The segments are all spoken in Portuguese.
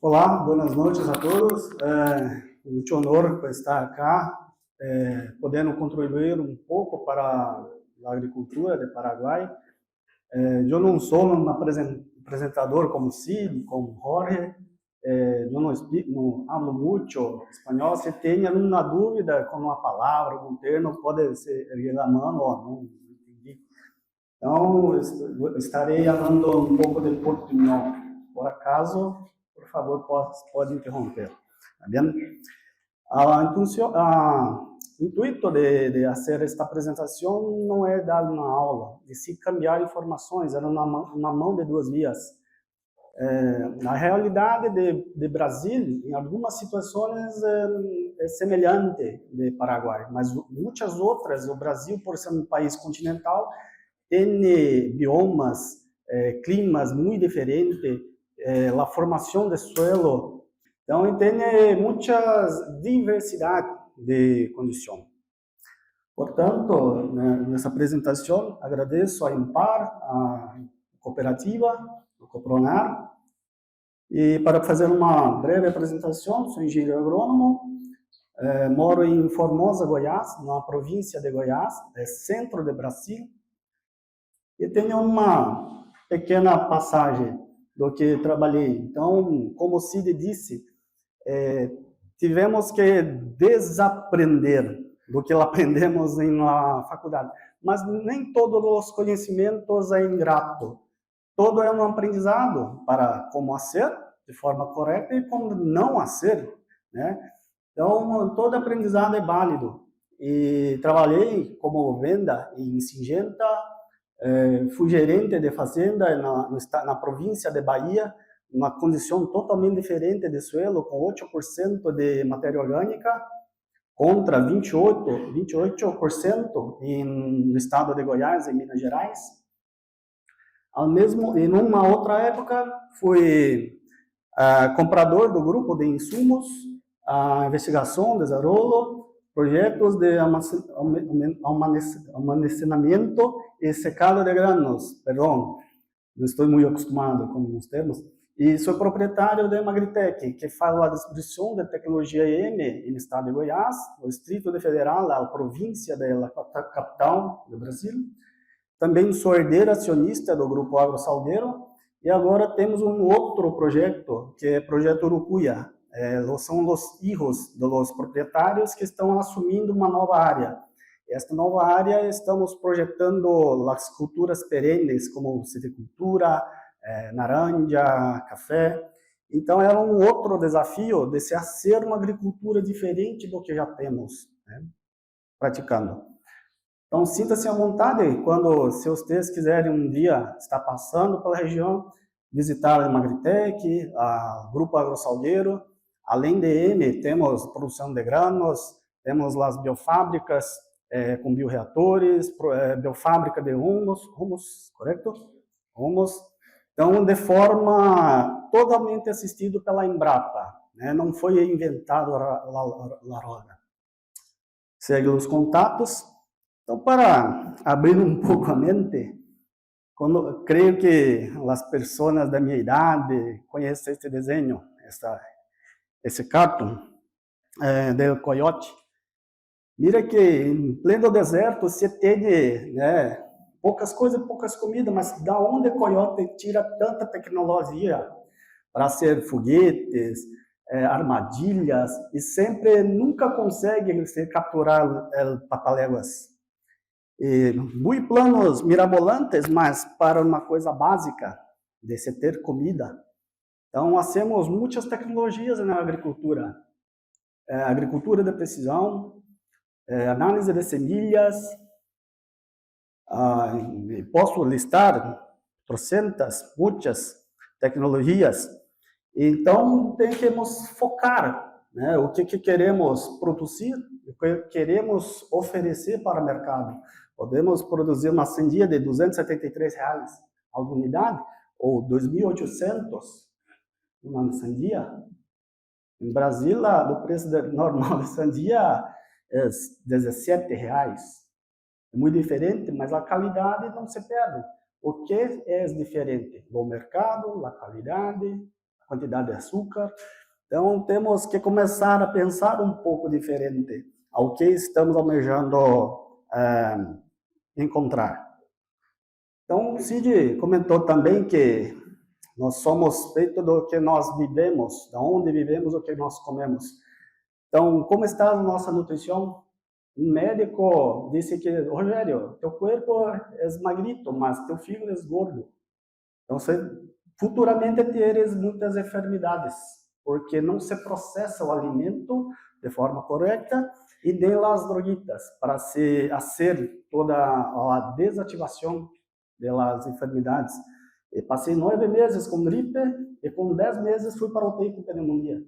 Olá, boas noites a todos. Muito honor por estar aqui, podendo contribuir um pouco para a agricultura de Paraguai. Eu não sou um apresentador como Cid, como Jorge. Eu não falo muito espanhol. Se tem alguma dúvida com uma palavra, com um termo, pode ser erguer a mão ou não entendi. Então, estarei falando um pouco de portunhol. Por acaso, por favor, pode interromper. Tá bem? O intuito de fazer esta apresentação não é dar uma aula, de se cambiar informações, era uma mão de duas vias. Na realidade de Brasil, em algumas situações é semelhante de Paraguai, mas muitas outras, o Brasil, por ser um país continental, tem biomas, climas muito diferentes, a formação do suelo, então tem muitas diversidade de condições. Portanto, nessa apresentação, agradeço a Impar, a cooperativa, o Copronar, e para fazer uma breve apresentação, sou engenheiro agrônomo, moro em Formosa, Goiás, na província de Goiás, centro do Brasil, e tenho uma pequena passagem do que trabalhei. Então, como o Cid disse, tivemos que desaprender do que aprendemos na faculdade. Mas nem todos os conhecimentos é ingrato. Todo é um aprendizado para como fazer de forma correta e como não fazer, né? Então, todo aprendizado é válido. E trabalhei como venda em Singenta, fui gerente de fazenda na província de Bahia, uma condição totalmente diferente de suelo, com 8% de matéria orgânica, contra 28% no estado de Goiás, em Minas Gerais. Em uma outra época, fui comprador do grupo de insumos, investigação, desenrolo, projetos de almacenamento e secado de granos. Perdão, não estou muito acostumado com os termos. E sou proprietário da Magritec, que faz a distribuição de tecnologia EM no estado de Goiás, no Distrito Federal, a província da capital do Brasil. Também sou herdeiro acionista do Grupo Agro Salgueiro, e agora temos um outro projeto, que é o Projeto Urucuia. São os filhos dos proprietários que estão assumindo uma nova área. Esta nova área estamos projetando as culturas perenes, como silvicultura, naranja, café. Então, é um outro desafio de se fazer uma agricultura diferente do que já temos, né, praticando. Então, sinta-se à vontade quando, se vocês quiserem um dia estar passando pela região, visitar a Magritec, o Grupo Agro Salgueiro. Além de EM, temos produção de granos, temos as biofábricas com bioreatores, biofábrica de humus, correto? Humus. Então, de forma totalmente assistido pela Embrapa, né? Não foi inventado a roda. Segue os contatos. Então, para abrir um pouco a mente, creio que as pessoas da minha idade conhecem este desenho, esse cartoon do coiote. Mira que em pleno deserto você tem, né, poucas coisas, poucas comidas, mas da onde o coiote tira tanta tecnologia para ser foguetes, armadilhas, e sempre nunca consegue capturar papaléguas. Muito planos mirabolantes, mas para uma coisa básica, de se ter comida. Então, hacemos muitas tecnologias na agricultura. Agricultura de precisão, análise de semilhas, posso listar trocentas, muitas tecnologias. Então, tem que nos focar, né, o que queremos produzir, o que queremos oferecer para o mercado. Podemos produzir uma sandia de R$273 a unidade, ou 2.800 uma sandia. Em Brasil, o preço normal de sandia é R$17. É muito diferente, mas a qualidade não se perde. O que é diferente? O mercado, a qualidade, a quantidade de açúcar. Então, temos que começar a pensar um pouco diferente ao que estamos almejando encontrar. Então, o Cid comentou também que nós somos feitos do que nós vivemos, da onde vivemos, o que nós comemos. Então, como está a nossa nutrição? Um médico disse que, Rogério, teu corpo é magrito, mas teu fígado é gordo. Então, você futuramente teres muitas enfermidades, porque não se processa o alimento de forma correta e nem as droguitas para se fazer toda a desativação das enfermidades. E passei 9 meses com gripe e com 10 meses fui para o UTI com pneumonia.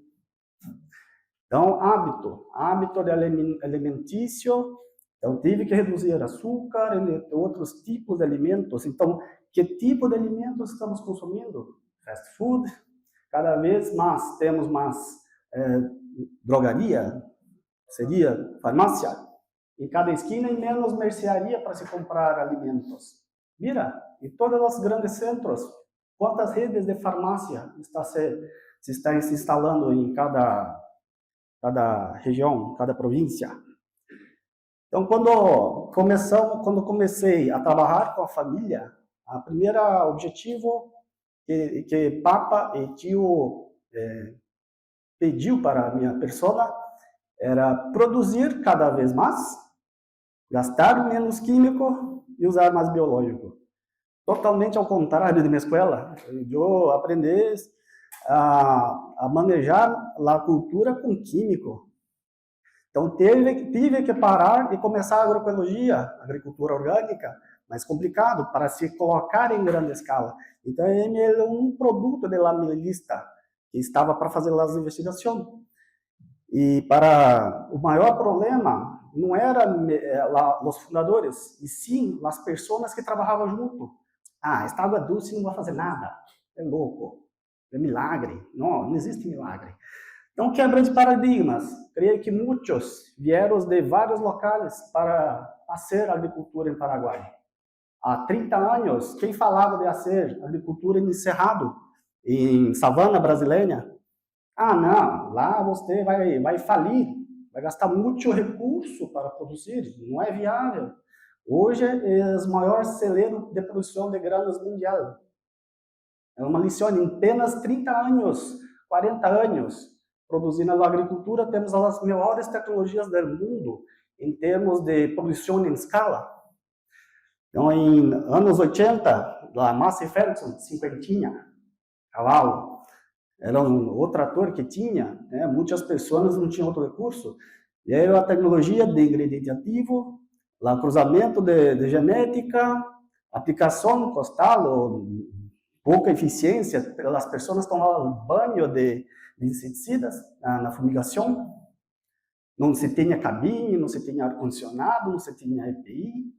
Então, hábito de alimentício, eu tive que reduzir açúcar e outros tipos de alimentos. Então, que tipo de alimentos estamos consumindo? Fast food, cada vez mais temos mais drogaria, seria farmácia, em cada esquina e menos mercearia para se comprar alimentos. Mira, em todos os grandes centros, quantas redes de farmácia se está instalando em cada região, cada província. Então, quando comecei a trabalhar com a família, o primeiro objetivo que Papa e tio pediu para a minha persona era produzir cada vez mais, gastar menos químico e usar mais biológico. Totalmente ao contrário de minha escola. Eu aprendi a manejar a cultura com químico. Então, tive que parar e começar a agroecologia, agricultura orgânica, mais complicado, para se colocar em grande escala. Então, ele é um produto de la lista que estava para fazer as investigações. E para o maior problema não era os fundadores, e sim as pessoas que trabalhavam junto. Esta água doce não vai fazer nada, é louco, é milagre. Não existe milagre. Então, quebra de paradigmas. Creio que muitos vieram de vários locais para fazer agricultura em Paraguai. Há 30 anos, quem falava de fazer agricultura em Cerrado, em savana brasileira? Não, lá você vai falir, vai gastar muito recurso para produzir, não é viável. Hoje é o maior celeiro de produção de grãos mundial. É uma lição, em apenas 30 anos, 40 anos, produzindo a agricultura, temos as melhores tecnologias do mundo em termos de produção em escala. Então, em anos 80, a Massey Ferguson, 50 cavalo, era o trator que tinha, muitas pessoas não tinham outro recurso, e aí a tecnologia de ingrediente ativo, o cruzamento de genética, aplicação costal, pouca eficiência, as pessoas tomavam banho de inseticidas na fumigação, não se tinha cabine, não se tinha ar-condicionado, não se tinha EPI.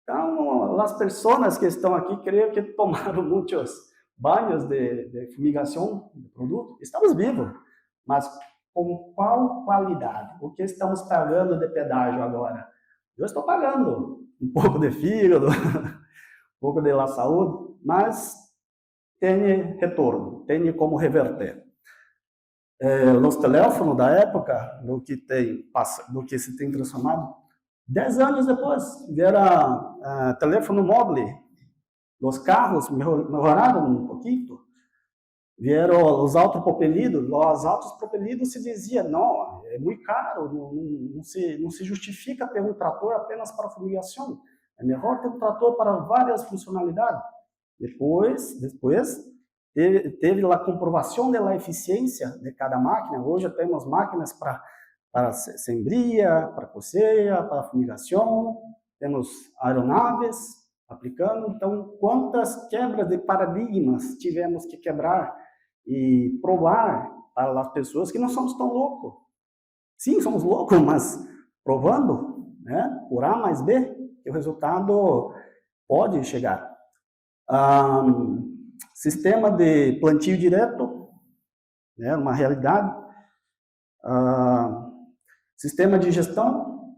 Então, as pessoas que estão aqui, creio que tomaram muitos banhos de fumigação do produto. Estamos vivos, mas com qual qualidade? O que estamos pagando de pedágio agora? Eu estou pagando um pouco de fígado, um pouco de saúde, mas tem retorno, tem como reverter. Os teléfonos da época, do que se tem transformado, 10 anos depois, vieram telefone móvel, os carros melhoraram um pouquinho, vieram os autopropelidos, os autopropelidos se dizia, não, é muito caro, não se justifica ter um trator apenas para fumigação, é melhor ter um trator para várias funcionalidades. Depois teve a comprovação da eficiência de cada máquina. Hoje temos máquinas para sembria, para coceia, para fumigação, temos aeronaves aplicando. Então, quantas quebras de paradigmas tivemos que quebrar e provar para as pessoas que não somos tão loucos. Sim, somos loucos, mas provando, por A mais B, que o resultado pode chegar. Sistema de plantio direto, uma realidade. Sistema de gestão,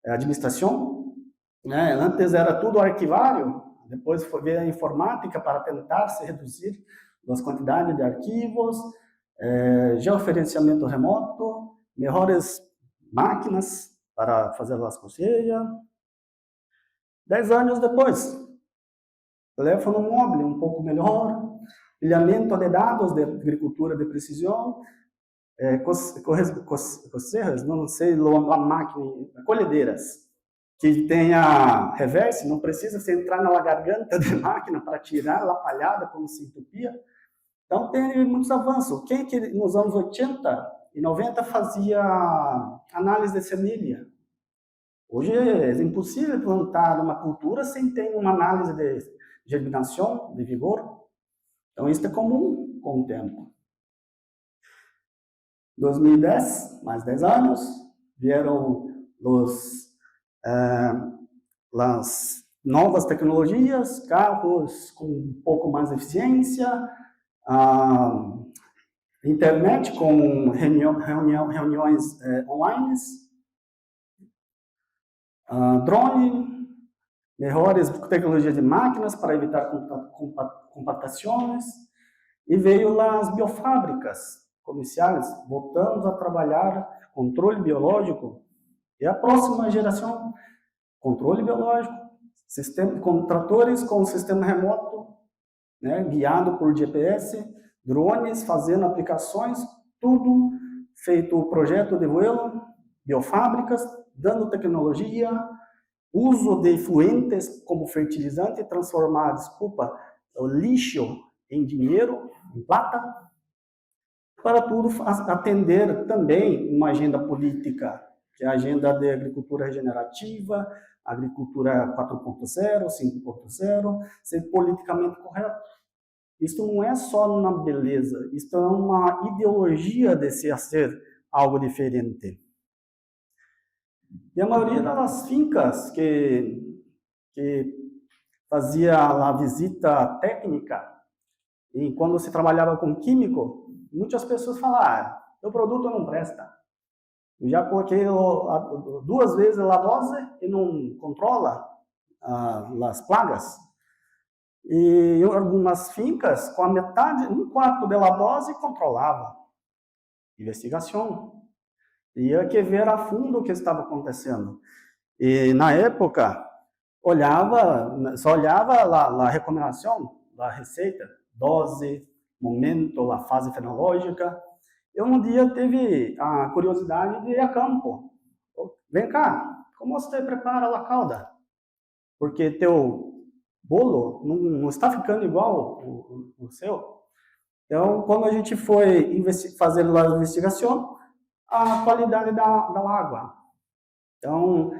administração. Antes era tudo arquivário, depois veio a informática para tentar se reduzir as quantidades de arquivos, georreferenciamento remoto, melhores máquinas para fazer as coisas. 10 anos depois, telefone móvel um pouco melhor, pilhamento de dados de agricultura de precisão, coceiras, não sei, a máquina, colhedeiras, que tenha reverse, não precisa você entrar na garganta da máquina para tirar a palhada quando se entupia. Então, tem muitos avanços. Quem que nos anos 80 e 90 fazia análise de semente? Hoje é impossível plantar uma cultura sem ter uma análise de germinação, de vigor. Então, isso é comum com o tempo. 2010, mais 10 anos, vieram as novas tecnologias, carros com um pouco mais de eficiência, internet com reuniões online, drone, melhores tecnologias de máquinas para evitar compactações, e veio as biofábricas comerciais. Voltamos a trabalhar controle biológico, e a próxima geração, controle biológico, com tratores com sistema remoto, né, guiado por GPS, drones fazendo aplicações, tudo feito projeto de voo, biofábricas, dando tecnologia, uso de efluentes como fertilizante, transformar, o lixo em dinheiro, em plata, para tudo atender também uma agenda política, que é a agenda de agricultura regenerativa, agricultura 4.0, 5.0, ser politicamente correto. Isso não é só na beleza, isso é uma ideologia de ser algo diferente. E a maioria das fincas que fazia a visita técnica, e quando se trabalhava com químico, muitas pessoas falavam, o produto não presta. Eu já coloquei 2 vezes a dose e não controla as plagas. E algumas fincas, com a metade, 1/4 da dose, controlava. Investigação. Tinha que ver a fundo o que estava acontecendo. E, na época, só olhava a recomendação da receita, dose, momento, a fase fenológica. Eu um dia tive a curiosidade de ir a campo. Vem cá, como você prepara a calda? Porque teu bolo não está ficando igual o seu. Então, quando a gente foi fazer a investigação, a qualidade da água. Então,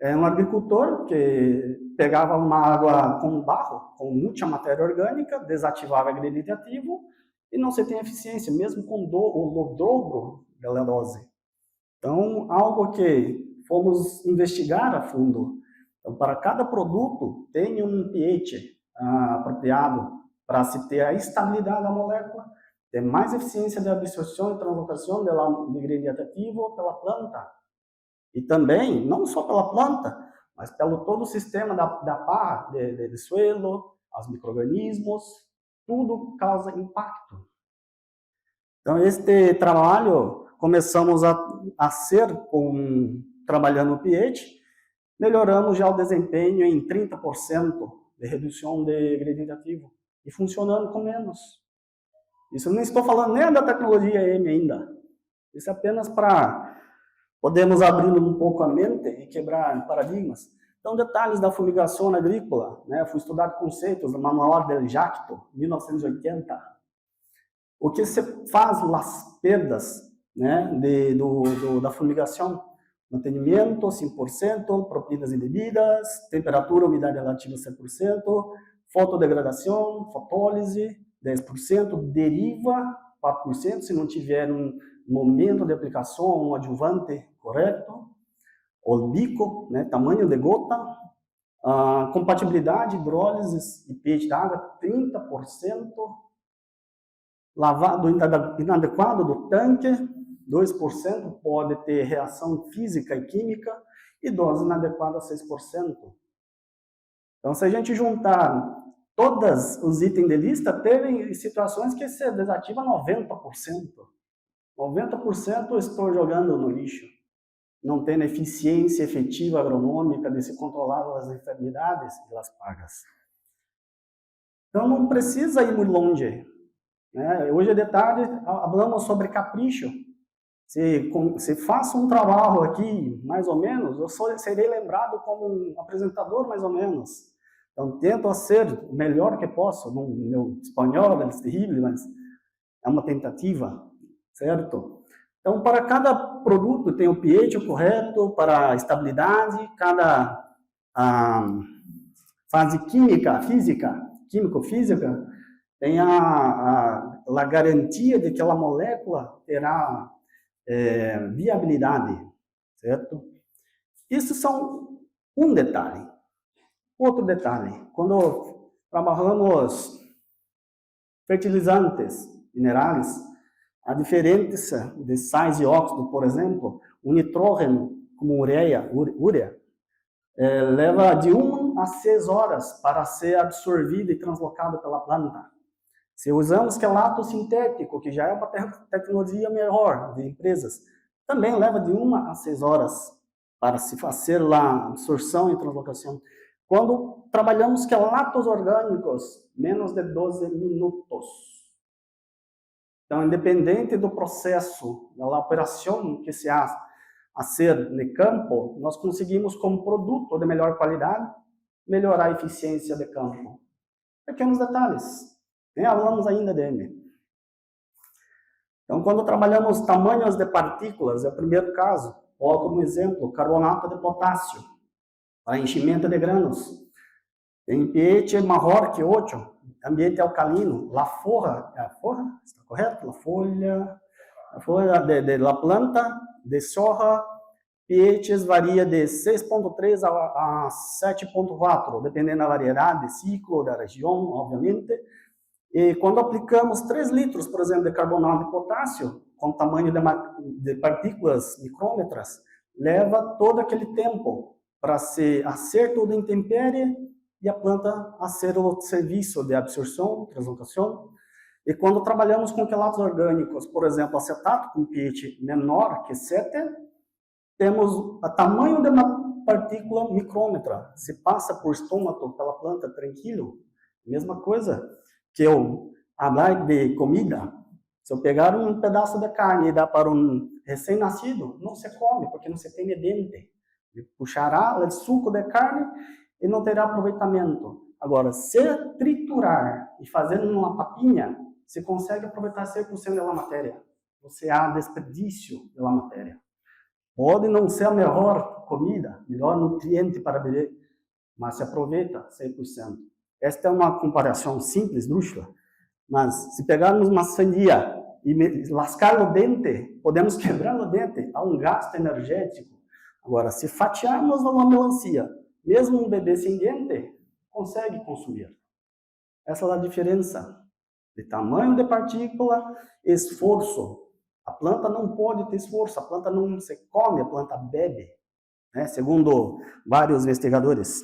é um agricultor que pegava uma água com barro, com muita matéria orgânica, desativava o ingrediente ativo e não se tem eficiência, mesmo com o dobro da dose. Então, algo que fomos investigar a fundo. Então, para cada produto, tem um pH apropriado para se ter a estabilidade da molécula, ter mais eficiência de absorção e translocação do ingrediente ativo pela planta. E também, não só pela planta, mas pelo todo o sistema da parra, de suelo, os micro-organismos, tudo causa impacto. Então, este trabalho começamos a ser trabalhando o pH, melhoramos já o desempenho em 30% de redução de ingrediente ativo e funcionando com menos. Isso eu não estou falando nem da tecnologia M ainda. Isso é apenas para podermos abrir um pouco a mente e quebrar paradigmas. Então, detalhes da fumigação agrícola, né? Fui estudar conceitos do Manual del Jacto, 1980. O que se faz as perdas, né, da fumigação? Mantenimento, 5%, propinas indevidas, temperatura, umidade relativa, 100%, fotodegradação, fotólise, 10%, deriva, 4%, se não tiver um momento de aplicação, um adjuvante correto, o bico, né, tamanho de gota, compatibilidade, hidrólise e pH da água, 30%, lavado inadequado do tanque, 2% pode ter reação física e química, e dose inadequada, 6%. Então, se a gente juntar todos os itens de lista teve situações que se desativa 90%. 90% eu estou jogando no lixo. Não tem eficiência efetiva agronômica de se controlar as enfermidades e as pragas. Então não precisa ir muito longe. Né? Hoje de tarde falamos sobre capricho. Se faço um trabalho aqui, mais ou menos, eu serei lembrado como um apresentador, mais ou menos. Então, tento ser o melhor que posso. No meu espanhol é terrível, mas é uma tentativa, certo? Então, para cada produto tem o pH correto, para a estabilidade, cada fase químico-física, tem a garantia de que a molécula terá viabilidade, certo? Isso são um detalhe. Outro detalhe, quando trabalhamos fertilizantes minerais, a diferença de sais de óxido, por exemplo, o nitrógeno, como ureia, leva de 1 a 6 horas para ser absorvido e translocado pela planta. Se usamos quelato sintético, que já é uma tecnologia melhor de empresas, também leva de 1 a 6 horas para se fazer a absorção e translocação. Quando trabalhamos quelatos orgânicos, menos de 12 minutos. Então, independente do processo, da operação que se há a ser no campo, nós conseguimos, como produto de melhor qualidade, melhorar a eficiência de campo. Pequenos detalhes. Nem falamos ainda dele. Então, quando trabalhamos tamanhos de partículas, é o primeiro caso. Ou, como exemplo, carbonato de potássio, para enchimento de grãos. Tem pH maior que 8, ambiente alcalino. A folha, está correto? A folha da planta de soja, pH varia de 6,3 a 7,4, dependendo da variedade, ciclo, da região, obviamente. E quando aplicamos 3 litros, por exemplo, de carbonato de potássio, com tamanho de partículas micrômetras, leva todo aquele tempo para ser acerto de intempérie e a planta a ser o serviço de absorção, translocação. E quando trabalhamos com quelatos orgânicos, por exemplo, acetato com pH menor que 7, temos o tamanho de uma partícula micrômetra. Se passa por estômago pela planta tranquilo, mesma coisa que eu falar de comida. Se eu pegar um pedaço de carne e dar para um recém-nascido, não se come, porque não se tem dente. Ele puxará o suco de carne e não terá aproveitamento. Agora, se triturar e fazer uma papinha, se consegue aproveitar 100% da matéria. Você há desperdício da matéria. Pode não ser a melhor comida, melhor nutriente para beber, mas se aproveita 100%. Esta é uma comparação simples, esdrúxula, mas se pegarmos uma sandia e lascar o dente, podemos quebrar o dente, há um gasto energético. Agora, se fatiarmos uma melancia, mesmo um bebê sem dente, consegue consumir. Essa é a diferença de tamanho de partícula, esforço. A planta não pode ter esforço, a planta não se come, a planta bebe, né? Segundo vários investigadores.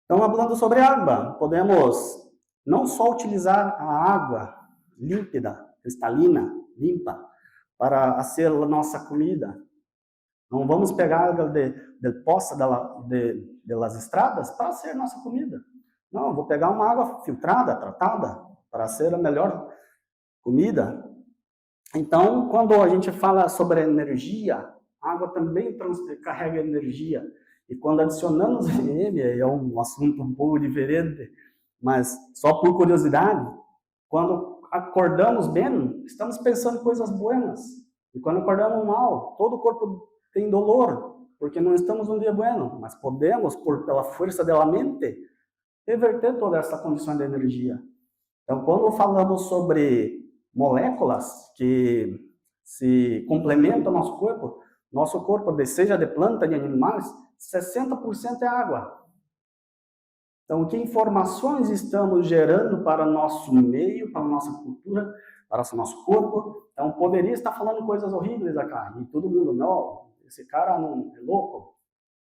Então, falando sobre água, podemos não só utilizar a água límpida, cristalina, limpa, para ser a nossa comida. Não vamos pegar água de poça das estradas para ser nossa comida. Não, vou pegar uma água filtrada, tratada, para ser a melhor comida. Então, quando a gente fala sobre energia, a água também carrega energia. E quando adicionamos VM, é um assunto um pouco diferente, mas só por curiosidade, quando acordamos bem, estamos pensando em coisas boas. E quando acordamos mal, todo o corpo tem dolor, porque não estamos num dia bueno, mas podemos, pela força da mente, reverter toda essa condição de energia. Então, quando falamos sobre moléculas que se complementam ao nosso corpo, seja de planta, de animais, 60% é água. Então, que informações estamos gerando para o nosso meio, para a nossa cultura, para o nosso corpo? Então, poderia estar falando coisas horríveis aqui, e todo mundo, não, esse cara não é louco.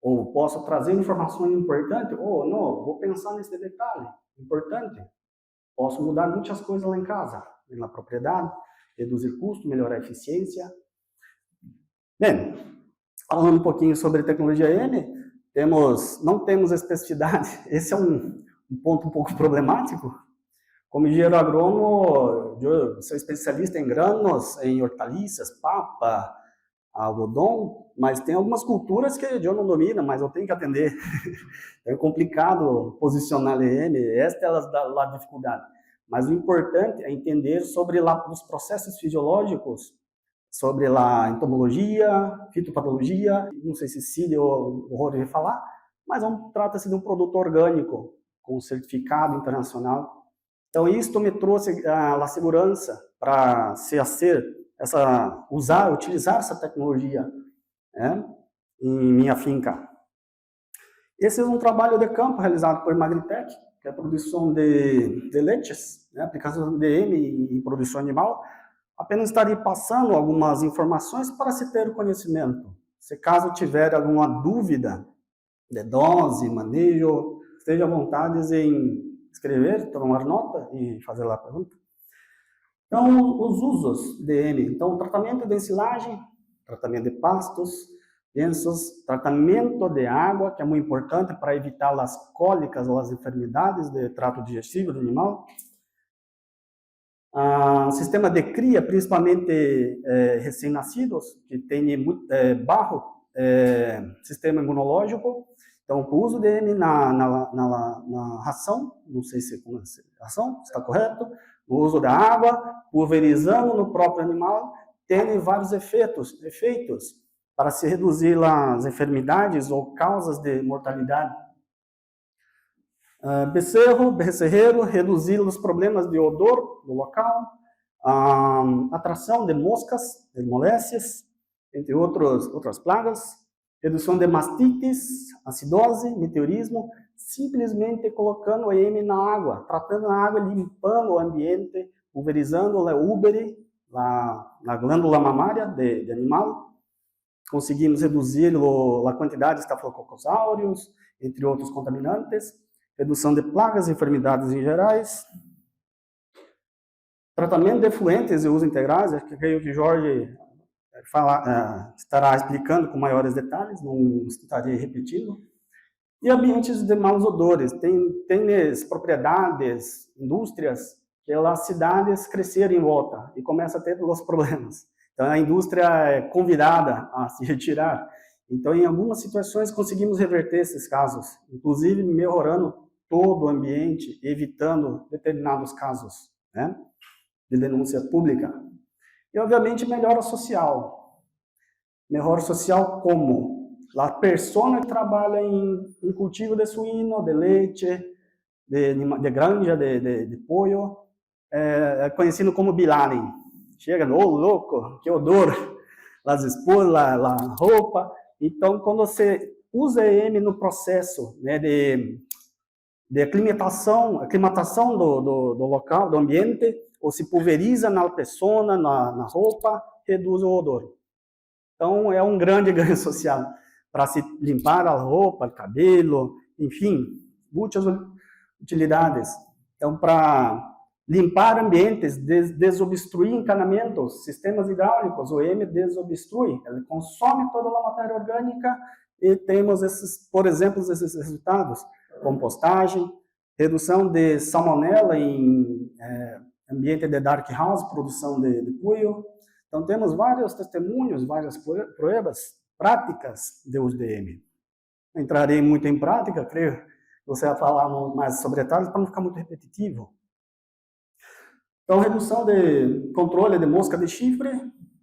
Ou posso trazer informação importante, ou não, vou pensar nesse detalhe importante. Posso mudar muitas coisas lá em casa, na propriedade, reduzir custo, melhorar a eficiência. Bem, falando um pouquinho sobre tecnologia M, não temos especificidade. Esse é um ponto um pouco problemático. Como engenheiro agrônomo, eu sou especialista em granos, em hortaliças, papa, algodão, mas tem algumas culturas que eu não domino, mas eu tenho que atender. É complicado posicionar EM, esta é a dificuldade. Mas o importante é entender sobre os processos fisiológicos, sobre a entomologia, fitopatologia, não sei se Cílio ou o Rony vai falar, mas trata-se de um produto orgânico com certificado internacional. Então, isto me trouxe a segurança para utilizar essa tecnologia, né, em minha finca. Esse é um trabalho de campo realizado por Magritec, que é a produção de leites, né, aplicação de DM em produção animal. Apenas estarei passando algumas informações para se ter conhecimento. Se caso tiver alguma dúvida de dose, manejo, esteja à vontade em escrever, tomar nota e fazer lá a pergunta. Então, os usos de EM. Então, tratamento de ensilagem, tratamento de pastos densos, tratamento de água, que é muito importante para evitar as cólicas ou as enfermidades de trato digestivo do animal. Sistema de cria, principalmente recém-nascidos, que tem baixo sistema imunológico. Então, o uso de EM na ração, não sei se a ração está correto, o uso da água, pulverizando no próprio animal, tem vários efeitos para se reduzir as enfermidades ou causas de mortalidade. Becerreiro, reduzir os problemas de odor no local, atração de moscas, de moléstias, entre outras plagas, redução de mastites, acidose, meteorismo, simplesmente colocando o EM na água, tratando a água, limpando o ambiente, pulverizando o úbere, na glândula mamária de animal. Conseguimos reduzir a quantidade de estafilococcus aureus, entre outros contaminantes. Redução de plagas e enfermidades em gerais. Tratamento de efluentes e uso integrais, creio que Jorge estará explicando com maiores detalhes, não estarei repetindo. E ambientes de maus odores. Tem propriedades, indústrias, que as cidades cresceram em volta e começam a ter os problemas. Então, a indústria é convidada a se retirar. Então, em algumas situações, conseguimos reverter esses casos, inclusive melhorando todo o ambiente, evitando determinados casos, né, de denúncia pública. E, obviamente, melhora social. Melhora social como? A pessoa que trabalha em cultivo de suíno, de leite, de granja, de pollo, é conhecido como bilaring. Chega, louco, que odor, as espumas, a roupa. Então, quando você usa EM no processo, né, de aclimatação do local, do ambiente, ou se pulveriza na pessoa, na roupa, reduz o odor. Então, é um grande ganho social para se limpar a roupa, o cabelo, enfim, muitas utilidades. Então, para limpar ambientes, desobstruir encanamentos, sistemas hidráulicos, o EM desobstrui, ele consome toda a matéria orgânica e temos, por exemplo, esses resultados. Compostagem, redução de salmonela em ambiente de dark house, produção de pollo. Então, temos vários testemunhos, várias provas práticas de uso de EM. Entrarei muito em prática, creio que você vai falar mais sobre detalhes para não ficar muito repetitivo. Então, redução de controle de mosca de chifre,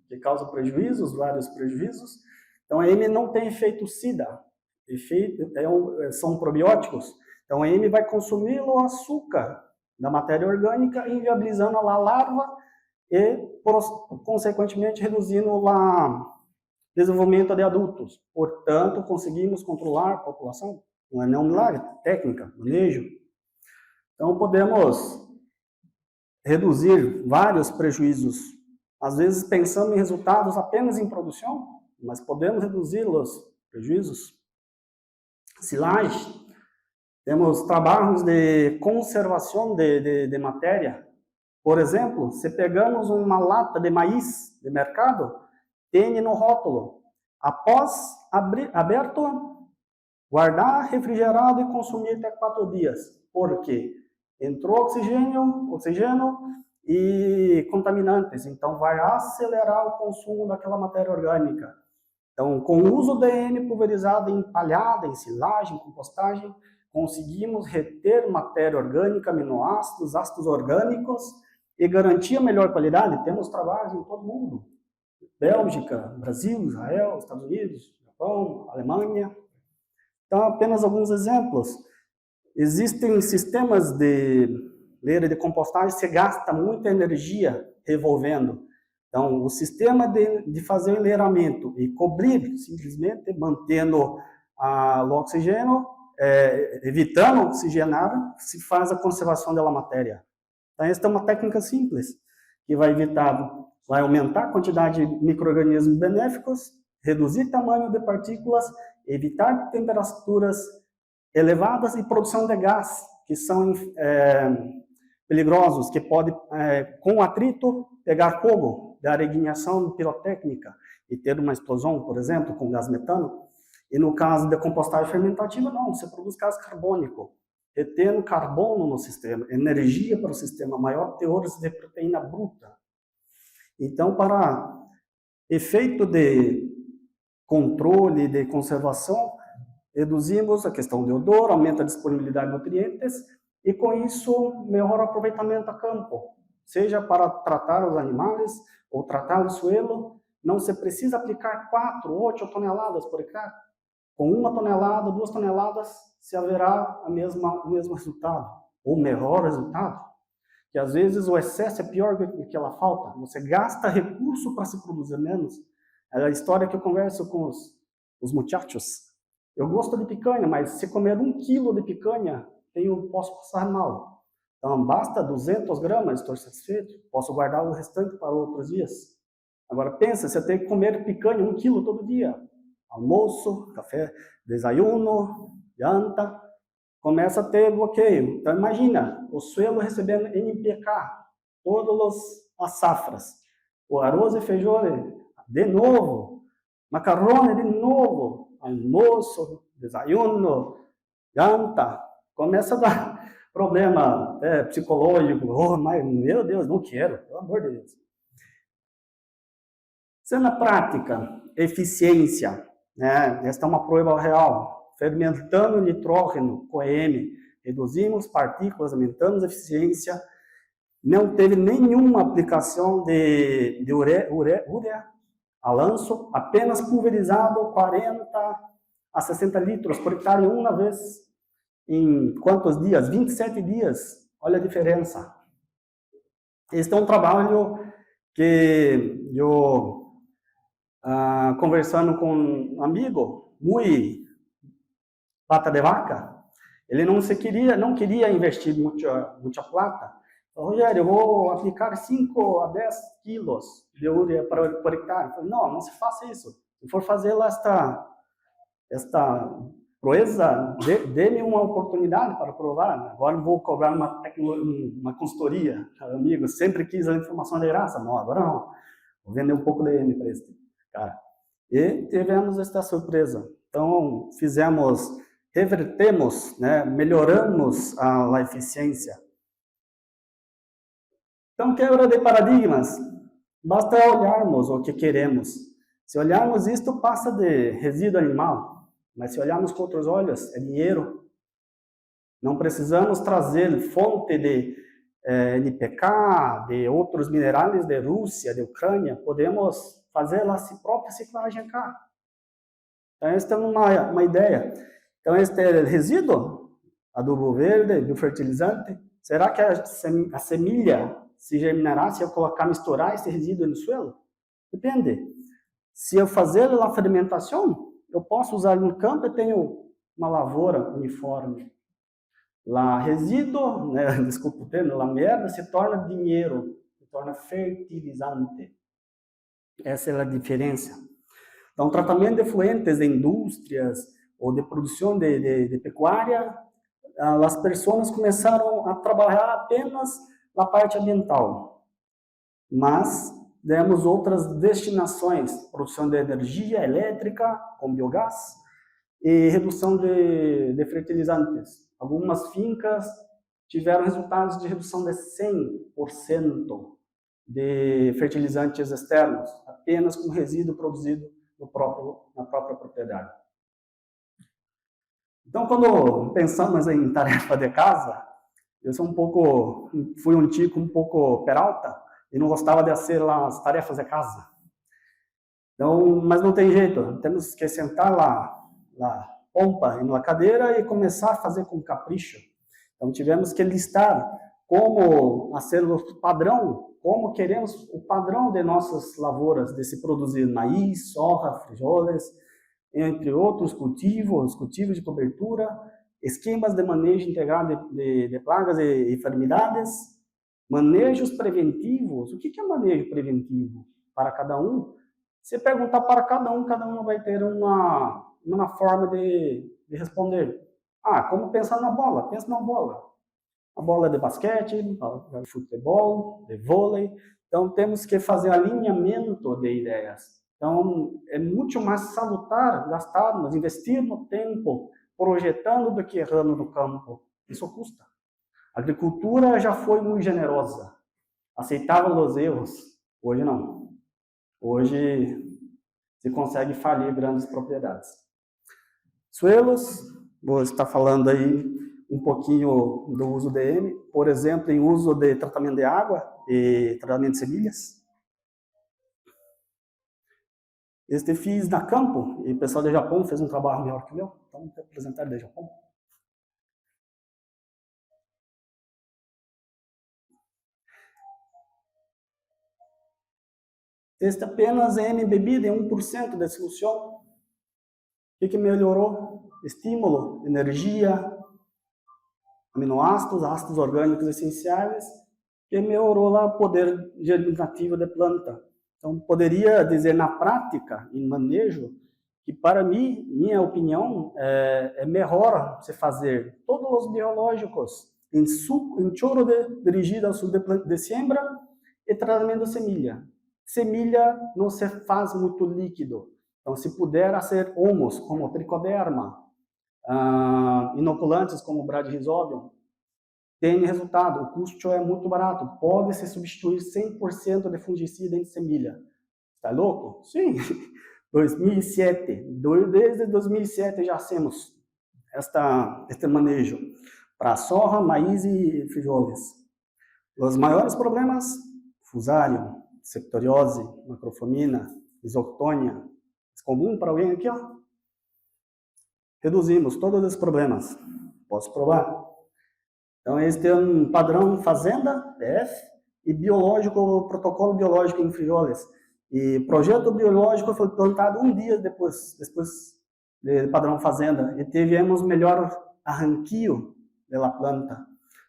que causa prejuízos, vários prejuízos. Então, a EM não tem efeito SIDA, são probióticos. Então, a EM vai consumir o açúcar da matéria orgânica, inviabilizando a larva e, consequentemente, reduzindo o desenvolvimento de adultos. Portanto, conseguimos controlar a população. Não é um milagre, técnica, manejo. Então, podemos reduzir vários prejuízos. Às vezes, pensando em resultados apenas em produção, mas podemos reduzir os prejuízos. silagem, temos trabalhos de conservação de matéria. Por exemplo, se pegamos uma lata de maíz de mercado, tem no rótulo, após aberto, guardar refrigerado e consumir até 4 dias. Por quê? Entrou oxigênio e contaminantes, então vai acelerar o consumo daquela matéria orgânica. Então, com o uso de N pulverizado em palhada, em silagem, compostagem, conseguimos reter matéria orgânica, aminoácidos, ácidos orgânicos e garantir a melhor qualidade. Temos trabalhos em todo o mundo. Bélgica, Brasil, Israel, Estados Unidos, Japão, Alemanha. Então, apenas alguns exemplos. Existem sistemas de leira de compostagem que gasta muita energia revolvendo. Então, o sistema de fazer o enleiramento e cobrir, simplesmente mantendo o oxigênio, evitando oxigenar, se faz a conservação da matéria. Então, esta é uma técnica simples, que vai aumentar a quantidade de micro-organismos benéficos, reduzir o tamanho de partículas, evitar temperaturas elevadas e produção de gás, que são peligrosos, que podem, com atrito, pegar fogo, dar ignição pirotécnica e ter uma explosão, por exemplo, com gás metano. E no caso da compostagem fermentativa, não, você produz gás carbônico, retendo carbono no sistema, energia para o sistema, maior teores de proteína bruta. Então, para efeito de controle de conservação, reduzimos a questão de odor, aumenta a disponibilidade de nutrientes e, com isso, melhora o aproveitamento a campo, seja para tratar os animais ou tratar o suelo. Não se precisa aplicar 4, 8 toneladas por hectare. Com 1 tonelada, 2 toneladas, se haverá o mesmo resultado, ou melhor resultado. Que às vezes o excesso é pior do que a falta. Você gasta recurso para se produzir menos. É a história que eu converso com os muchachos. Eu gosto de picanha, mas se comer 1 quilo de picanha, posso passar mal. Então, basta 200 gramas, estou satisfeito. Posso guardar o restante para outros dias. Agora, pensa, você tem que comer picanha 1 quilo todo dia. Almoço, café, desayuno, janta, começa a ter bloqueio. Então, imagina, o suelo recebendo NPK, todas as safras. O arroz e feijão, de novo. Macarrone, de novo. Almoço, desayuno, janta. Começa a dar problema psicológico. Oh, mas, meu Deus, não quero, pelo amor de Deus. Se na prática, eficiência, né? Esta é uma prova real. Fermentando nitrógeno com EM, reduzimos partículas, aumentamos a eficiência. Não teve nenhuma aplicação de ureia a lanço, apenas pulverizado 40 a 60 litros por hectare uma vez. Em quantos dias? 27 dias. Olha a diferença. Este é um trabalho que eu, conversando com um amigo, muito pata de vaca, ele não queria investir muita plata. Rogério, eu vou aplicar 5 a 10 quilos de ureia por hectare. Eu falei, não se faça isso. Se for fazer esta proeza, dê-me uma oportunidade para provar. Agora eu vou cobrar uma consultoria. Amigo, sempre quis a informação de graça. Não, agora não. Vou vender um pouco de EM para esse cara. E tivemos esta surpresa. Então, revertemos, né, melhoramos a eficiência. Então, quebra de paradigmas. Basta olharmos o que queremos. Se olharmos isto, passa de resíduo animal. Mas se olharmos com outros olhos, é dinheiro. Não precisamos trazer fonte de NPK, de outros minerais de Rússia, de Ucrânia. Podemos fazer a própria ciclagem cá. Então, esta é uma ideia. Então, este resíduo, adubo verde, biofertilizante, será que a semilha se germinará se eu misturar esse resíduo no suelo? Depende. Se eu fazer a fermentação, eu posso usar no campo e tenho uma lavoura uniforme. Lá resíduo, né, desculpa o termo, lá merda se torna dinheiro, se torna fertilizante. Essa é a diferença. Então, tratamento de efluentes de indústrias ou de produção de pecuária, as pessoas começaram a trabalhar apenas na parte ambiental. Mas demos outras destinações, produção de energia elétrica com biogás e redução de fertilizantes. Algumas fincas tiveram resultados de redução de 100% de fertilizantes externos, apenas com resíduo produzido na própria propriedade. Então, quando pensamos em tarefa de casa, eu fui um tico um pouco peralta e não gostava de fazer lá as tarefas de casa. Então, mas não tem jeito, temos que sentar lá pompa na cadeira e começar a fazer com capricho. Então, tivemos que listar como ser o padrão, como queremos o padrão de nossas lavouras, de se produzir maíz, soja, frijoles, entre outros cultivos de cobertura, esquemas de manejo integrado de plagas e enfermidades, manejos preventivos. O que é manejo preventivo? Para cada um, se perguntar para cada um vai ter uma forma de responder. Como pensar na bola? Pensa na bola. A bola de basquete, de futebol, de vôlei. Então, temos que fazer alinhamento de ideias. Então, é muito mais salutar gastarmos, investir no tempo, projetando do que errando no campo. Isso custa. A agricultura já foi muito generosa. Aceitava os erros. Hoje não. Hoje se consegue falir grandes propriedades. Suelos, vou estar falando aí um pouquinho do uso de M, por exemplo, em uso de tratamento de água e tratamento de semilhas. Este fiz na campo, e o pessoal do Japão fez um trabalho melhor que o meu, então vou apresentar do Japão. Este apenas M bebida em 1% da solução. O que melhorou? Estímulo, energia, aminoácidos, ácidos orgânicos essenciais, que melhorou lá o poder germinativo da planta. Então, poderia dizer na prática, em manejo, que para mim, minha opinião, é melhor se fazer todos os biológicos em choro dirigido ao sul de siembra e tratamento de semilha. Semilha não se faz muito líquido. Então, se puder ser humus, como tricoderma, inoculantes como bradyrhizobium, tem resultado. O custo é muito barato. Pode se substituir 100% de fungicida em semilha. Está louco? Sim. 2007. Desde 2007 já hacemos este manejo para soja, maíz e frijoles. Os maiores problemas: fusário, septoriose, macrofomina, isoctônia. É comum para alguém aqui, ó? Reduzimos todos esses problemas. Posso provar? Então, este é um padrão fazenda, PF, e biológico, protocolo biológico em frijoles. E projeto biológico foi plantado um dia depois do padrão fazenda. E tivemos melhor arranquio da planta,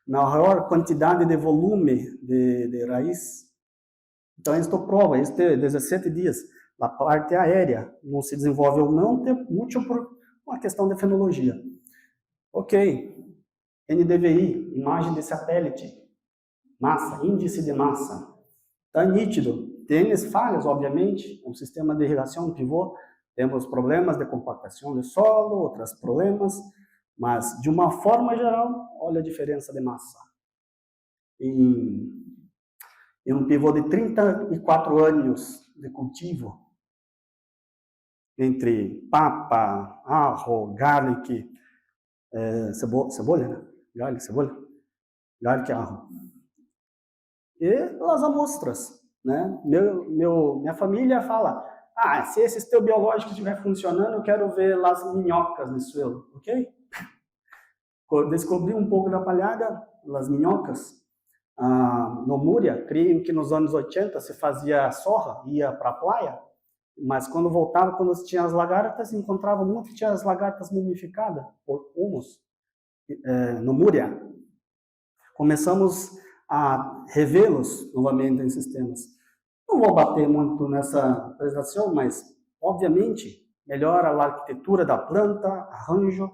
maior quantidade de volume de raiz. Então, isto prova, este é 17 dias. A parte aérea não se desenvolveu muito por uma questão de fenologia. Ok. NDVI, imagem de satélite, massa, índice de massa. Está nítido. Tem falhas, obviamente, um sistema de irrigação pivô, temos problemas de compactação do solo, outros problemas, mas, de uma forma geral, olha a diferença de massa. Em um pivô de 34 anos de cultivo, entre papa, arro, garlic, cebola, né? Garlic, arro. E as amostras, né? Minha família fala, se esses teus biológicos estiver funcionando, eu quero ver as minhocas no suelo, ok? Descobri um pouco da palhada, as minhocas. No Múria, creio que nos anos 80 se fazia sorra, ia para a praia, mas quando voltava, quando tinha as lagartas, se encontrava muito que tinha as lagartas mumificadas por humus. No Múria, começamos a revê-los novamente em sistemas. Não vou bater muito nessa apresentação, mas, obviamente, melhora a arquitetura da planta, arranjo.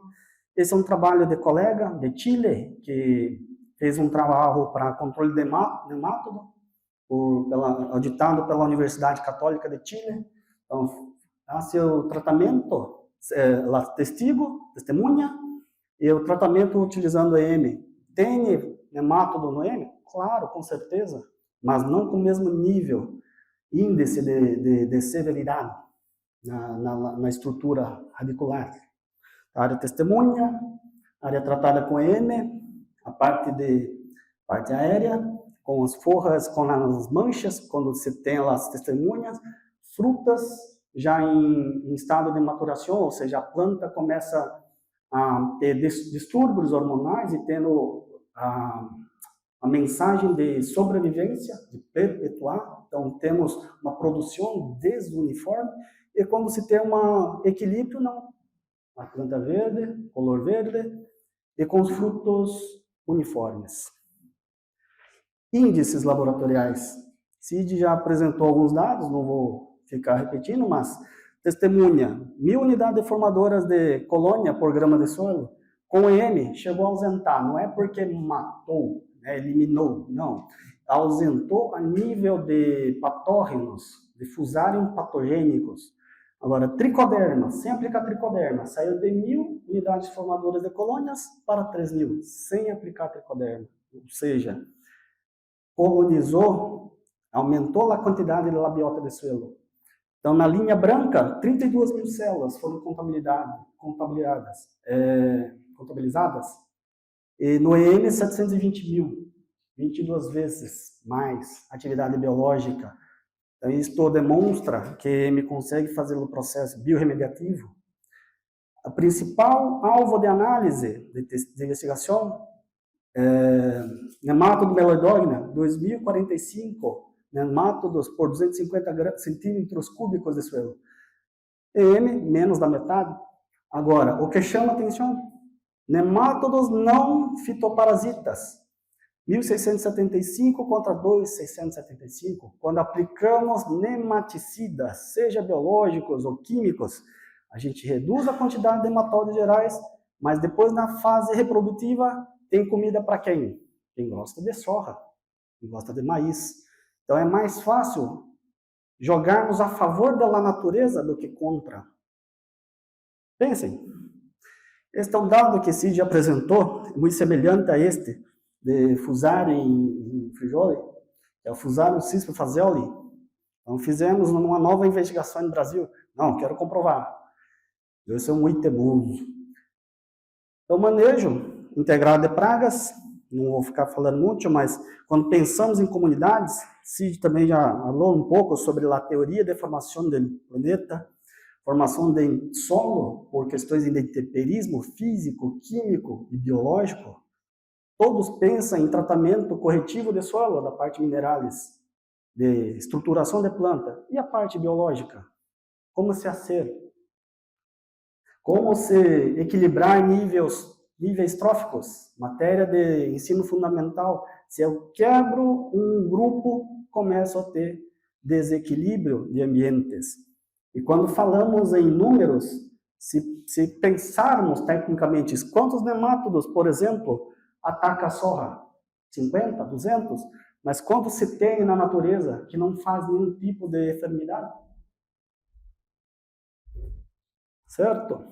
Esse é um trabalho de colega de Chile, que fez um trabalho para controle de nemátodo, auditado pela Universidade Católica de Chile. Então, hace o tratamento, testemunha, e o tratamento utilizando EM. Tem nemátodo no EM? Claro, com certeza, mas não com o mesmo nível, índice de severidade na estrutura radicular. A área testemunha, área tratada com EM, a parte aérea, com as forras, com as manchas, quando você tem as testemunhas, frutas já em estado de maturação, ou seja, a planta começa a ter distúrbios hormonais e tendo a mensagem de sobrevivência, de perpetuar. Então, temos uma produção desuniforme, e quando se tem um equilíbrio, não. A planta verde, color verde, e com os frutos uniformes. Índices laboratoriais. Cid já apresentou alguns dados, não vou ficar repetindo, mas testemunha, 1000 unidades formadoras de colônia por grama de solo, com EM, chegou a ausentar, não é porque matou, eliminou, não. Ausentou a nível de patógenos, de fusários patogênicos. Agora, tricoderma, sem aplicar tricoderma, saiu de 1000 unidades formadoras de colônias para 3000, sem aplicar tricoderma. Ou seja, colonizou, aumentou a quantidade de labiota de suelo. Então, na linha branca, 32 mil células foram contabilizadas. E no EM, 720 mil, 22 vezes mais atividade biológica. Então, isto demonstra que EM consegue fazer o processo biorremediativo. O principal alvo de análise, de investigação, nemátodo meloidógena, 2045 nemátodos por 250 centímetros cúbicos de suelo. EM, menos da metade. Agora, o que chama atenção, nemátodos não fitoparasitas, 1.675 contra 2.675. Quando aplicamos nematicidas, seja biológicos ou químicos, a gente reduz a quantidade de nematóides gerais, mas depois na fase reprodutiva tem comida para quem? Quem gosta de soja, quem gosta de maíz. Então é mais fácil jogarmos a favor da natureza do que contra. Pensem. Este é um dado que Cid apresentou, muito semelhante a este, de Fusarium em Frigioli, que é o Fusarium cispo fazioli. Então fizemos uma nova investigação no Brasil. Não, quero comprovar. Eu sou muito teimoso. Então, manejo integrado de pragas, não vou ficar falando muito, mas quando pensamos em comunidades, Cid também já falou um pouco sobre a teoria de formação do planeta, formação de solo por questões de intemperismo físico, químico e biológico. Todos pensam em tratamento corretivo de solo, da parte minerais, de estruturação de planta. E a parte biológica? Como se fazer? Como se equilibrar níveis tróficos? Matéria de ensino fundamental. Se eu quebro um grupo, começo a ter desequilíbrio de ambientes. E quando falamos em números, se pensarmos tecnicamente quantos nemátodos, por exemplo, ataca a soja? 50, 200? Mas quanto se tem na natureza que não faz nenhum tipo de enfermidade? Certo?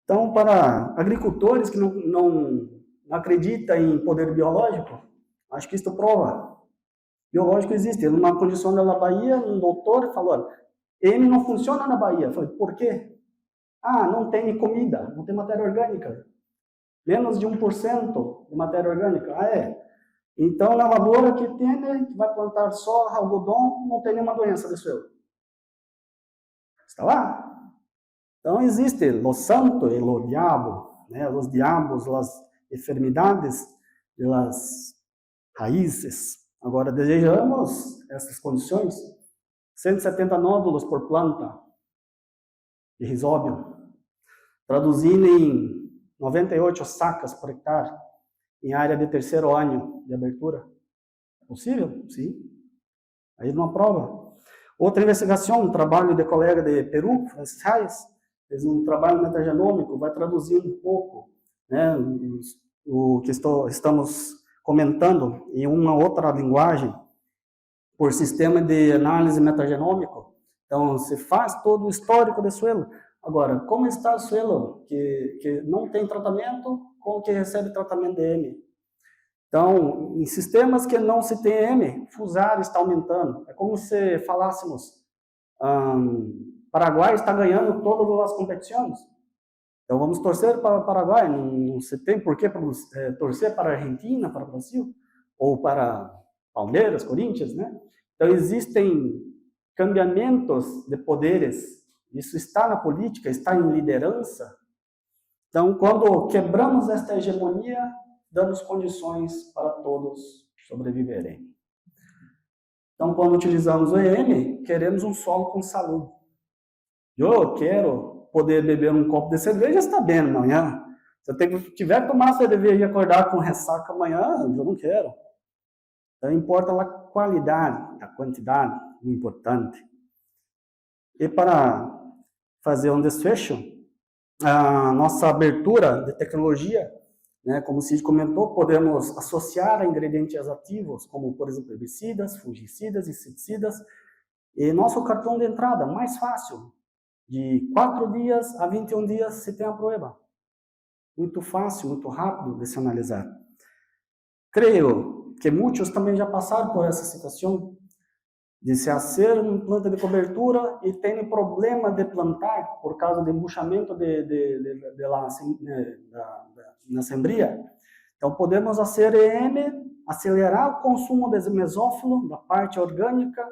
Então, para agricultores que não acreditam em poder biológico, acho que isso prova. Biológico existe. Numa condição na Bahia, um doutor falou, ele não funciona na Bahia. Eu falei, por quê? Ah, não tem comida, não tem matéria orgânica. Menos de 1% de matéria orgânica. Ah, é? Então, na lavoura que tem, né, que vai plantar soja, algodão, não tem nenhuma doença de suelo. Está lá? Então, existe lo santo e lo diabo, né? Os diabos, as enfermidades e as raízes. Agora, desejamos essas condições. 170 nódulos por planta de risóbio, traduzindo em 98 sacas por hectare, em área de terceiro ano de abertura. É possível? Sim. Aí numa prova. Outra investigação, um trabalho de colega de Peru, Francis Hayes, fez um trabalho metagenômico, vai traduzir um pouco, né, o que estamos comentando em uma outra linguagem, por sistema de análise metagenômico. Então, se faz todo o histórico do suelo. Agora, como está o suelo que não tem tratamento com o que recebe tratamento de M? Então, em sistemas que não se tem M, fusário está aumentando. É como se falássemos, Paraguai está ganhando todas as competições. Então, vamos torcer para o Paraguai. Não se tem por que torcer para a Argentina, para o Brasil, ou para Palmeiras, Corinthians, né? Então, existem cambiamentos de poderes. Isso está na política, está em liderança. Então, quando quebramos esta hegemonia, damos condições para todos sobreviverem. Então, quando utilizamos o EM, queremos um solo com saúde. Eu quero poder beber um copo de cerveja, está bem amanhã. Se eu tiver que tomar cerveja e acordar com ressaca amanhã, eu não quero. Então, importa a qualidade, a quantidade, o importante. E para fazer um desfecho, a nossa abertura de tecnologia, né, como o Cid comentou, podemos associar a ingredientes ativos, como, por exemplo, herbicidas, fungicidas, inseticidas, e nosso cartão de entrada, mais fácil, de 4 dias a 21 dias se tem a prova. Muito fácil, muito rápido de se analisar. Creio que muitos também já passaram por essa situação, de se hacer uma planta de cobertura e tem problema de plantar por causa do embuchamento na sembria. Então, podemos fazer EM, acelerar o consumo de mesófilo, da parte orgânica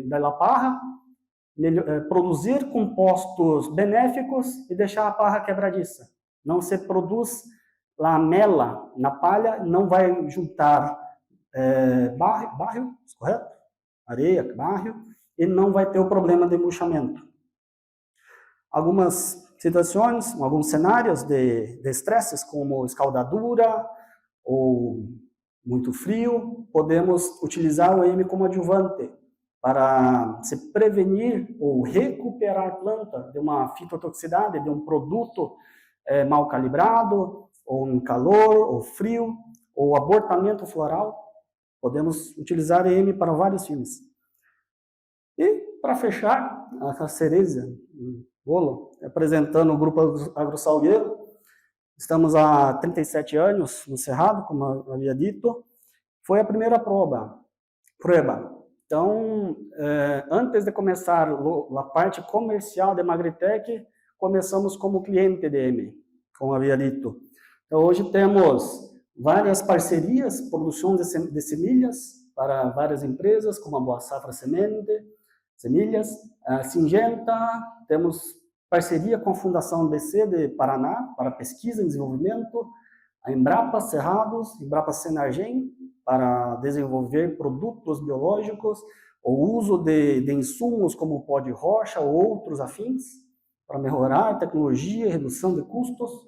da parra, produzir compostos benéficos e deixar a parra quebradiça. Não se produz lamela na palha, não vai juntar barro, correto? Areia, barro, e não vai ter o problema de embuchamento. Algumas situações, alguns cenários de estresses, como escaldadura ou muito frio, podemos utilizar o EM como adjuvante para se prevenir ou recuperar a planta de uma fitotoxicidade, de um produto mal calibrado, ou um calor, ou frio, ou abortamento floral. Podemos utilizar EM para vários fins. E, para fechar, a cereja, o bolo, apresentando o Grupo AgroSalgueiro. Estamos há 37 anos no Cerrado, como eu havia dito. Foi a primeira prova. Então, antes de começar a parte comercial de Magritec, começamos como cliente de EM, como havia dito. Então, hoje temos várias parcerias, produção de semilhas para várias empresas, como a Boa Safra Semilhas, a Singenta, temos parceria com a Fundação BC de Paraná para pesquisa e desenvolvimento, a Embrapa Cerrados, Embrapa Senargem, para desenvolver produtos biológicos, o uso de insumos como pó de rocha ou outros afins, para melhorar a tecnologia e redução de custos,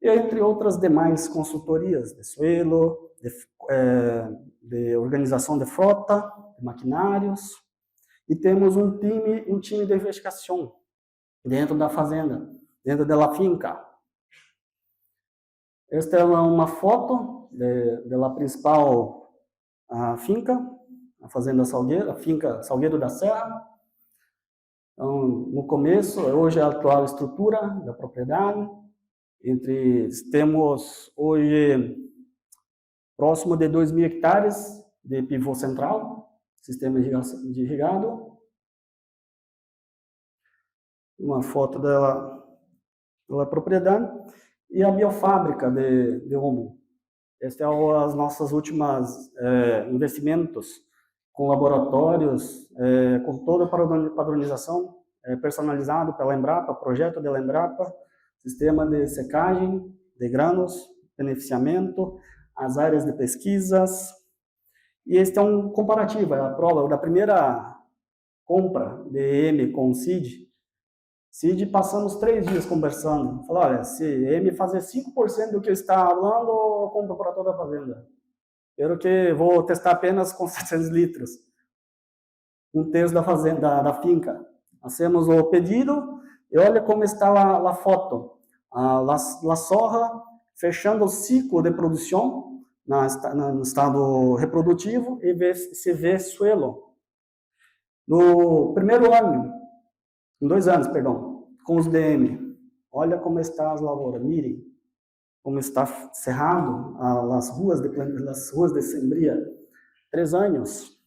e entre outras demais consultorias de suelo, de organização de frota, de maquinários, e temos um time de investigação dentro da fazenda, dentro da finca. Esta é uma foto da principal finca, a fazenda Salgueiro, a finca Salgueiro da Serra. Então, no começo, hoje é a atual estrutura da propriedade. Temos hoje próximo de 2.000 hectares de pivô central, sistema de irrigado. Uma foto da propriedade. E a biofábrica de Homo. Este é as nossas últimas investimentos com laboratórios, com toda a padronização personalizado pela Embrapa, projeto da Embrapa, sistema de secagem de grãos, beneficiamento, as áreas de pesquisas. E este é um comparativo, é a prova da primeira compra de EM com o CID. CID, passamos 3 dias conversando. Falei, olha, se EM fazer 5% do que está falando, eu compro para toda a fazenda. Quero que vou testar apenas com 700 litros. 1/3 da fazenda, da finca. Hacemos o pedido e olha como está a foto. A soja fechando o ciclo de produção no estado reprodutivo e se vê suelo. No primeiro ano, em 2 anos, perdão, com os DM, olha como está as lavouras, mirem como está cerrado as ruas de sembria. 3 anos.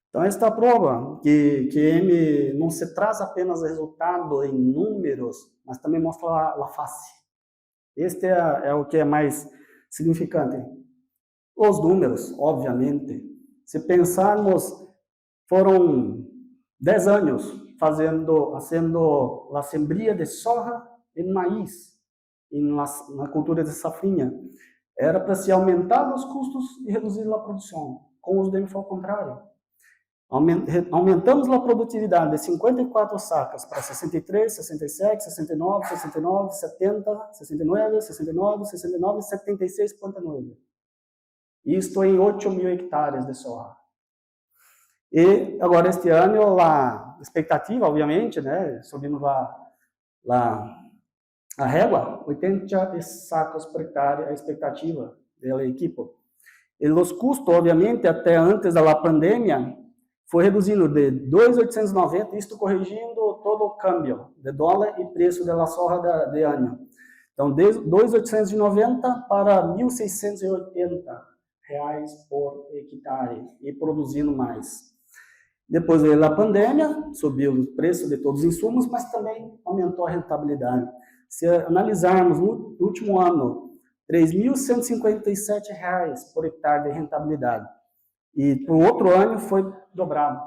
Então, esta prova que M não se traz apenas resultado em números, mas também mostra a face. Este é o que é mais significante. Os números, obviamente, se pensarmos, foram 10 anos fazendo a sembria de soja e maíz na cultura de safrinha. Era para se aumentar os custos e reduzir a produção. Com os DM foi ao contrário. Aumentamos a produtividade de 54 sacas para 63, 67, 69, 69, 70, 69, 69, 69 e 76,9. Isto em 8.000 hectares de soja. E agora este ano a expectativa, obviamente, né, subimos a régua, 80 sacas por hectare a expectativa da equipe. E os custos, obviamente, até antes da pandemia, foi reduzindo de 2.890, isto corrigindo todo o câmbio de dólar e preço da soja de ano. Então, de 2.890 para 1.680 reais por hectare e produzindo mais. Depois veio a pandemia, subiu o preço de todos os insumos, mas também aumentou a rentabilidade. Se analisarmos no último ano, R$ 3.157 por hectare de rentabilidade. E para o outro ano foi dobrado,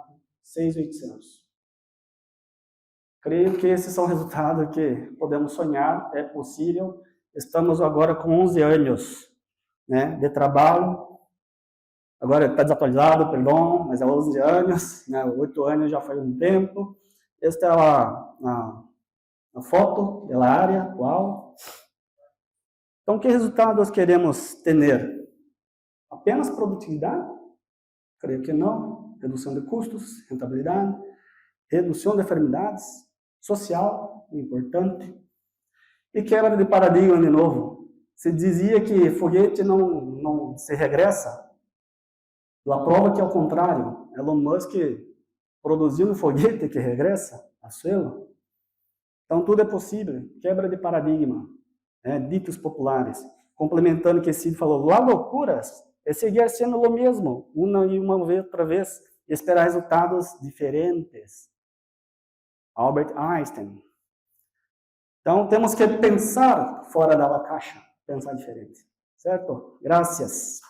6.800. Creio que esses são resultados que podemos sonhar, é possível. Estamos agora com 11 anos, né, de trabalho. Agora está desatualizado, perdão, mas é 11 anos, né, 8 anos já foi um tempo. Esta é a foto da área atual. Então, que resultados queremos ter? Apenas produtividade? Creio que não. Redução de custos, rentabilidade, redução de enfermidades, social, importante. E quebra de paradigma de novo. Se dizia que foguete não se regressa. A prova que é o contrário. Elon Musk produziu um foguete que regressa a suelo. Então, tudo é possível. Quebra de paradigma. Ditos populares. Complementando o que Cid falou, lá loucuras é seguir sendo o mesmo, uma e uma outra vez, e esperar resultados diferentes. Albert Einstein. Então, temos que pensar fora da caixa, pensar diferente. Certo? Graças.